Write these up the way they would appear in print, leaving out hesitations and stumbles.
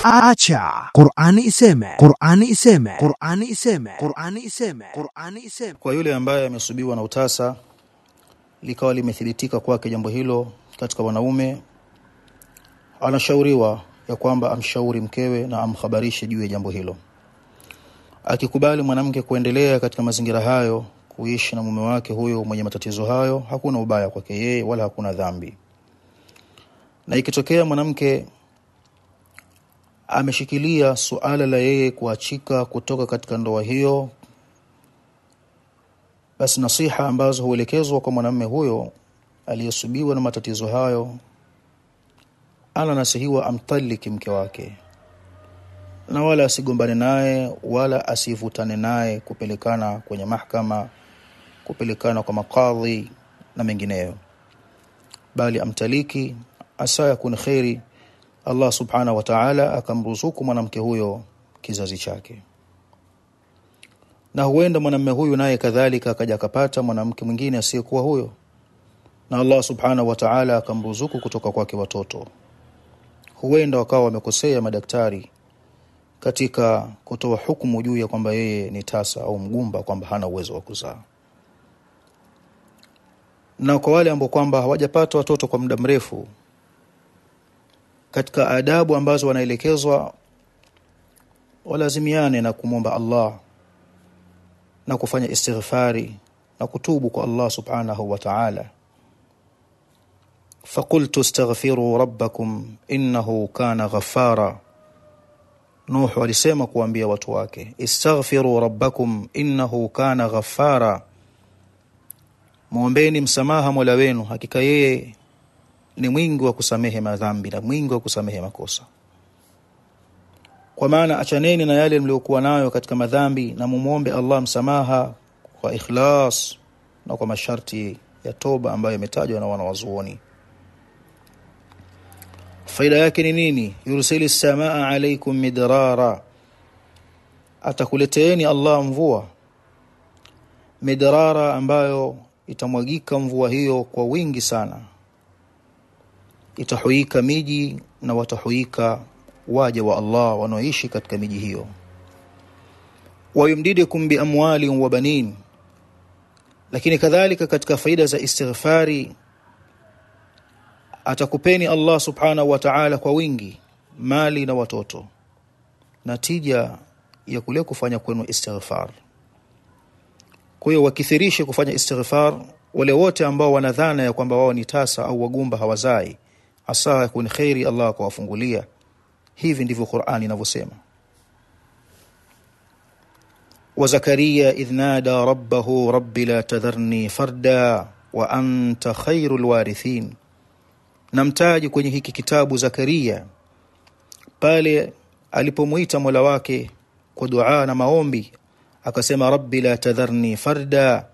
Acha Qur'ani iseme, Qur'ani iseme, Qur'ani iseme, Qur'ani iseme, Qur'ani iseme. Kwa yule ambaye amesubiwa na utasa likawa limethibitika kwake jambo hilo katika wanaume, anashauriwa ya kwamba amshauri mkewe na amkhabarishe juu ya jambo hilo. Akikubali mwanamke kuendelea katika mazingira hayo, kuishi na mume wake huyo mwenye matatizo hayo, hakuna ubaya kwake yeye wala hakuna dhambi. Na ikitokea mwanamke ameshikilia suala la yeye kuachika kutoka katika ndoa hiyo, basi nasiha ambazo huelekezwa kwa mwanamume huyo aliyesubiwa na matatizo hayo, ananasihiwa amtaliki mke wake, na wala asigombane naye wala asivutane naye kupelekana kwenye mahakama, kupelekana kwa makadhi na mengineyo, bali amtaliki. Asa yakun khairi, Allah subhanahu wa ta'ala akamruzuku mwanamke huyo kizazi chake. Na huenda mwanamume huyu naye kadhalika akaja akapata mwanamke mwingine asiyekuwa huyo, na Allah subhanahu wa ta'ala akamruzuku kutoka kwake watoto. Huenda wakawa wamekosea madaktari katika kutoa hukumu juu ya kwamba yeye ni tasa au mgumba, kwamba hana uwezo wa kuzaa. Na kwa wale ambao kwamba hawajapata watoto kwa muda mrefu, katika adabu ambazo wanaelekezwa, walazimiane na kumwomba Allah na kufanya istighfari na kutubu kwa Allah subhanahu wa ta'ala. فقلت استغفروا ربكم إنه كان غفارا. Nuh alisema kuambia watu wake, istaghfiru rabbakum innahu kana ghaffara, muombeeni msamaha Mola wenu, hakika yeye ni mwingi wa kusamehe madhambi na mwingi wa kusamehe makosa. Kwa maana achaneni na yale mliokuwa nayo katika madhambi na mumuombe Allah msamaha kwa ikhlas na kwa masharti ya toba ambayo yametajwa na wanawazuoni. Faida yake ni nini? Yursilu samaa alaykum midrara, atakuleteeni Allah mvua midrara, ambayo itamwagika mvua hiyo kwa wingi sana, itahuika miji na watahuika waja wa Allah wanaoishi katika miji hiyo. Wayumdidukum bi amwalin wa banin, lakini kadhalika katika faida za istighfari, atakupeni Allah subhanahu wa ta'ala kwa wingi mali na watoto, natija ya kule kufanya kwenu istighfar. Kwa hiyo wakithirishe kufanya istighfar wale wote ambao wanadhana ya kwamba wao ni tasa au wagumba hawazai, asa yakun khairi, Allah kuwafungulia. Hivi ndivyo Qur'ani inavyosema. Wa Zakaria idh nada rabbahu rabbi la tadharni farda wa anta khairul warithin. Namtaji kwenye hiki kitabu Zakaria pale alipomuita Mola wake kwa dua na maombi, akasema rabbi la tadharni farda,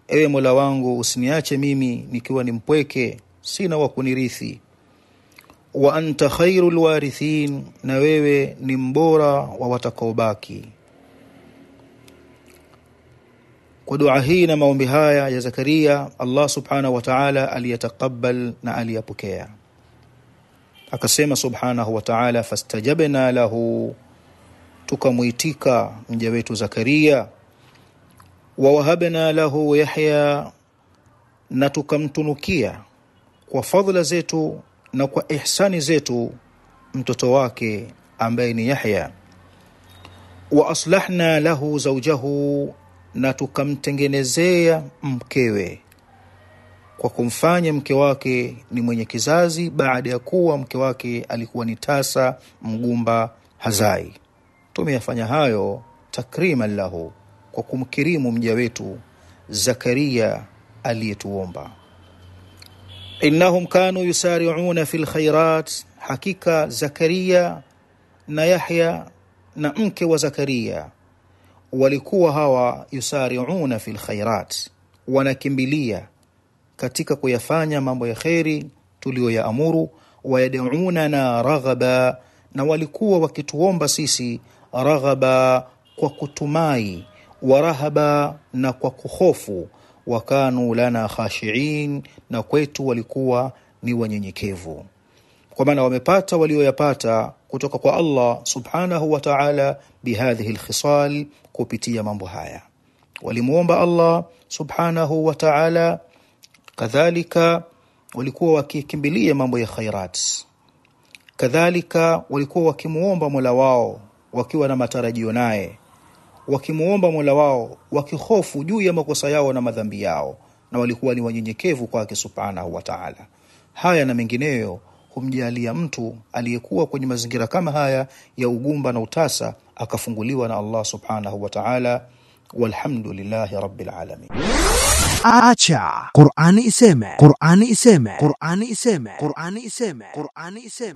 ewe Mola wangu usiniache mimi nikiwa ni mpweke, sina wa kunirithi. Wa anta khairul warithin, na wewe ni mbora wa watakaobaki. Kwa dua hii na maombi haya ya Zakaria, Allah subhanahu wa ta'ala aliyatakabbal na aliyapokea. Akasema subhanahu wa ta'ala, fastajabna lahu, tukamuitika mja wetu Zakaria. Wa wahabna lahu Yahya, na tukamtunukia kwa fadhila zetu na kwa ihsani zetu mtoto wake ambaye ni Yahya. Wa aslahna lahu zawjahu, na tukamtengenezea mkewe kwa kumfanya mke wake ni mwenye kizazi, baada ya kuwa mke wake alikuwa ni tasa mgumba hazai. Tumeyafanya hayo takriman lahu, kwa kumkirimu mja wetu Zakaria aliyetuomba. Innahum kanu yusari'una fil khairat, hakika Zakaria na Yahya na mke wa Zakaria walikuwa hawa yusari'una fil khairat, wanakimbilia katika kuyafanya mambo ya khairi tuliyoyaamuru. Wayad'una na raghaba, na walikuwa wakituomba sisi raghaba, kwa kutumai, warahaba, na kwa kuhofu. Wakanu lana khashi'in, na kwetu walikuwa ni wanyenyekevu. kwa maana wamepata walioyapata kutoka kwa Allah subhanahu wa ta'ala bihadhihi alkhisal, kupitia mambo haya. Walimuomba Allah subhanahu wa ta'ala, kadhalika walikuwa wakikimbilia mambo ya khairat, kadhalika walikuwa wakimuomba Mola wao wakiwa na matarajio naye, wakimuomba Mola wao wakihofu juu ya makosa yao na madhambi yao, na walikuwa ni wanyenyekevu kwake subhanahu wa ta'ala. Haya na mengineyo humjalia mtu aliyekuwa kwenye mazingira kama haya ya ugumba na utasa akafunguliwa na Allah subhanahu wa ta'ala. Walhamdulillahi rabbil alamin. Acha Qur'ani iseme, Qur'ani iseme, Qur'ani iseme, Qur'ani iseme, Qur'ani iseme.